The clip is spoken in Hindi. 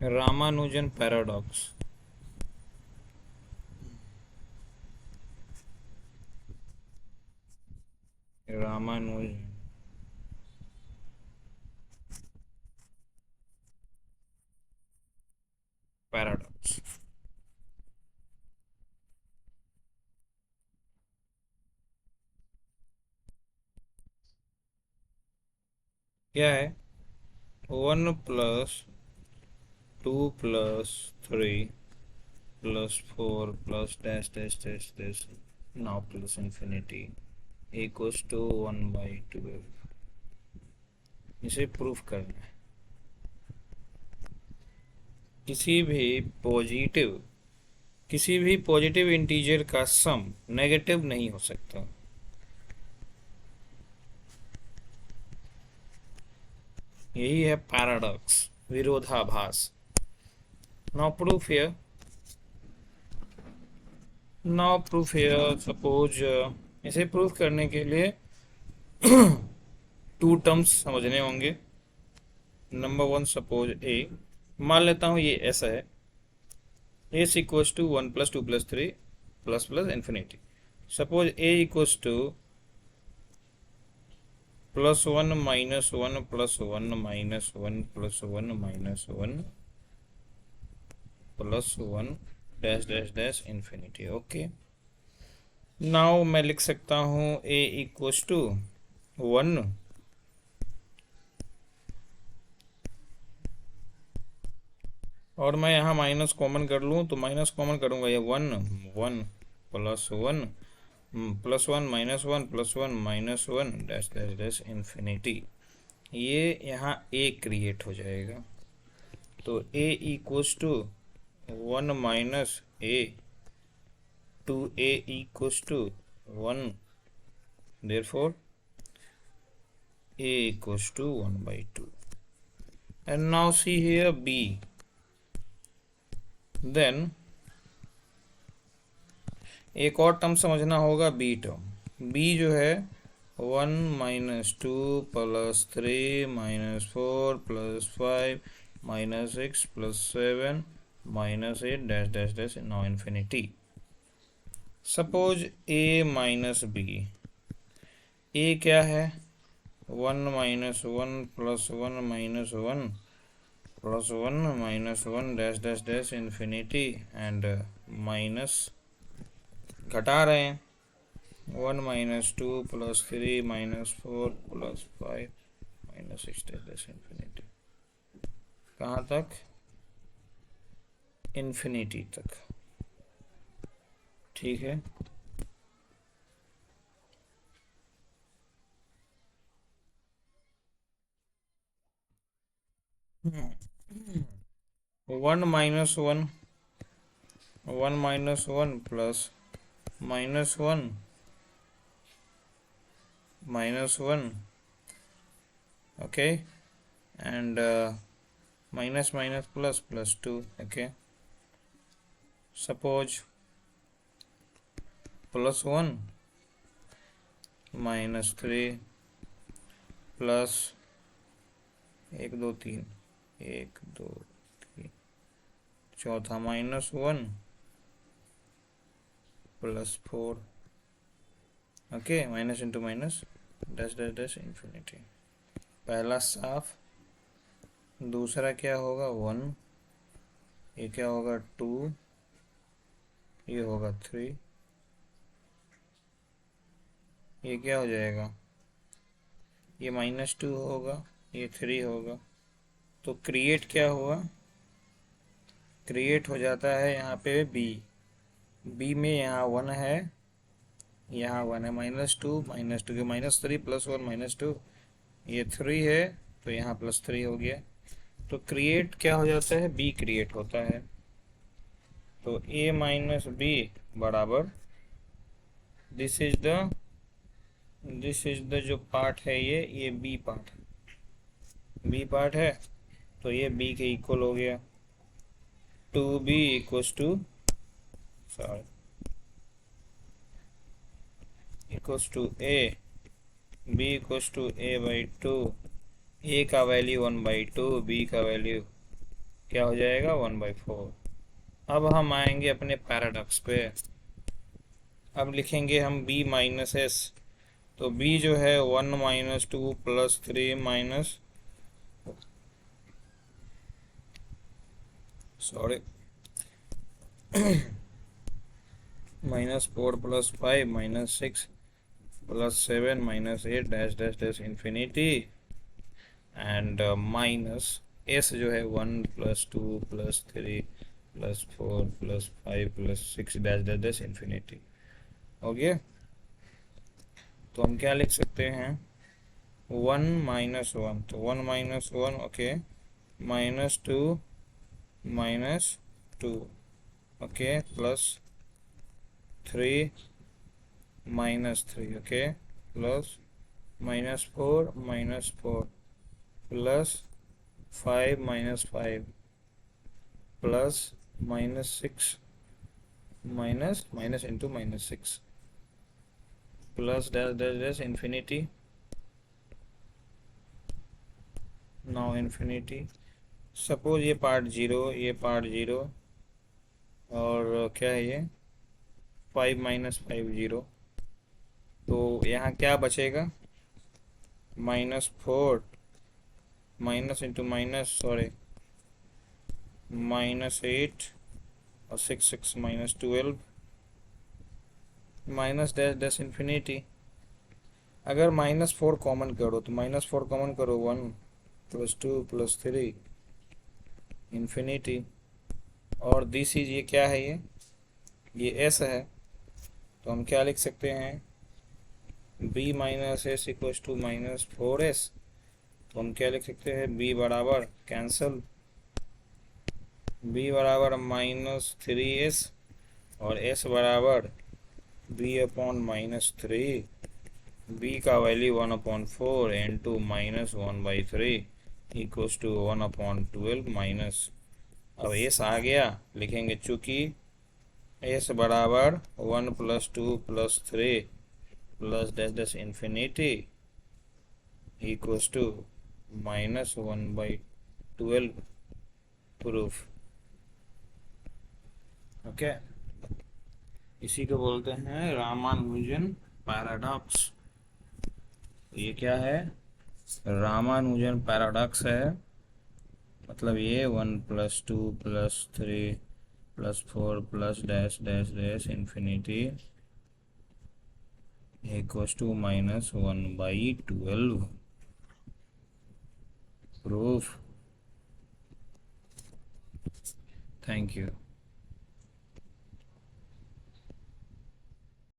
रामानुजन पैराडॉक्स। रामानुजन पैराडॉक्स क्या है? 1+2+3 +4 plus dash dash dash dash now plus infinity equals to 1/12। इसे प्रूफ करना है। किसी भी पॉजिटिव किसी भी पॉजिटिव इंटीजर का सम नेगेटिव नहीं हो सकता। यही है पैराडॉक्स, विरोधाभास। नाउ प्रूफ हियर सपोज इसे प्रूफ करने के लिए टू टर्म्स समझने होंगे। नंबर वन, सपोज ए, मान लेता हूँ ये ऐसा है, S equals to 1+2+3 plus plus infinity. Suppose A equals to +1 -1 +1 -1 +1 -1 +1 dash dash dash infinity. Okay, now मैं लिख सकता हूँ ए इक्वल्स टू 1 और मैं यहाँ माइनस कॉमन कर लूँ तो माइनस कॉमन करूँगा, ये 1 1 +1 +1 -1 +1 -1 डैश डैश डैश इन्फिनिटी। ये यहाँ ए क्रिएट हो जाएगा। तो a equals to 1 minus a two a equals to 1, therefore a equals to 1/2. And now see here b, then एक और टर्म समझना होगा, बी टर्म। बी जो है 1 -2 +3 -4 +5 -6 +7 -8 dash dash dash now infinity. Suppose a minus b, a क्या है? 1 -1 +1 -1 +1 -1 dash dash dash infinity and minus घटा रहे हैं, 1 -2 +3 -4 +5 -6 डैश डैश इन्फिनिटी। कहाँ तक? इन्फिनिटी तक। ठीक है, one -1 1 -1 plus -1 -1, okay, and minus minus plus +2, okay. Suppose +1 -3 plus 1 2 3 1 2 3, चौथा -1 +4, okay, minus into minus dash dash dash infinity. पहला साफ, दूसरा क्या होगा 1, ये क्या होगा 2, ये होगा 3, ये क्या हो जाएगा, ये -2 होगा, ये 3 होगा। तो क्रिएट क्या हुआ? क्रिएट हो जाता है यहाँ पे बी में यहाँ 1 है, यहाँ 1 है, -2 -2 के -3 +1 -2, ये 3 है तो यहाँ +3 हो गया। तो क्रिएट क्या हो जाता है? बी क्रिएट होता है। तो a माइनस बी बराबर दिस इज द जो पार्ट है ये बी पार्ट है, तो ये बी के इक्वल हो गया। 2b equals to a, b equals to a/2, a का वैल्यू 1/2, b का वैल्यू क्या हो जाएगा 1/4। अब हम आएंगे अपने पैराडॉक्स पे। अब लिखेंगे हम b माइनस एस। तो b जो है 1 - 2 + 3 minus, sorry, -4 + 5 -6 + 7 -8 dash dash dash infinity, and minus S जो है 1 + 2 + 3 + 4 + 5 + 6 डैश डैश डैश इन्फिनिटी। हो गया। तो हम क्या लिख सकते हैं, 1 - 1, तो 1 - 1, okay, -2 -2, okay, +3 -3, okay, plus -4 -4 plus 5 -5 plus -6 minus into -6 plus dash dash dash infinity, now infinity. Suppose ये पार्ट 0, ये पार्ट 0, और क्या है ये 5 -5 0। तो यहाँ क्या बचेगा, -4 माइनस इंटू माइनस, सॉरी, -8 और 6 6 -12 माइनस डैश डैश इन्फिनिटी। अगर -4 कॉमन करो तो -4 कॉमन करो 1 + 2 + 3 इन्फिनिटी। और दिस इज, ये क्या है, ये एस है। तो हम क्या लिख सकते हैं, b minus S equals to -4s। तो हम क्या लिख सकते हैं, b बराबर कैंसल, b बराबर -3s और s बराबर b/-3। b का value 1/4 into -1/3 equals to 1/12 minus. अब s आ गया, लिखेंगे चूँकि s बराबर 1 + 2 + 3 plus dash dash infinity equals to -1/12 proof. Okay, इसी को बोलते हैं रामानुजन पैराडॉक्स। ये क्या है, रामानुजन पैराडॉक्स है। मतलब ये 1 + 2 + 3 + 4 plus dash dash dash infinity equals to -1/12 proof. Thank you.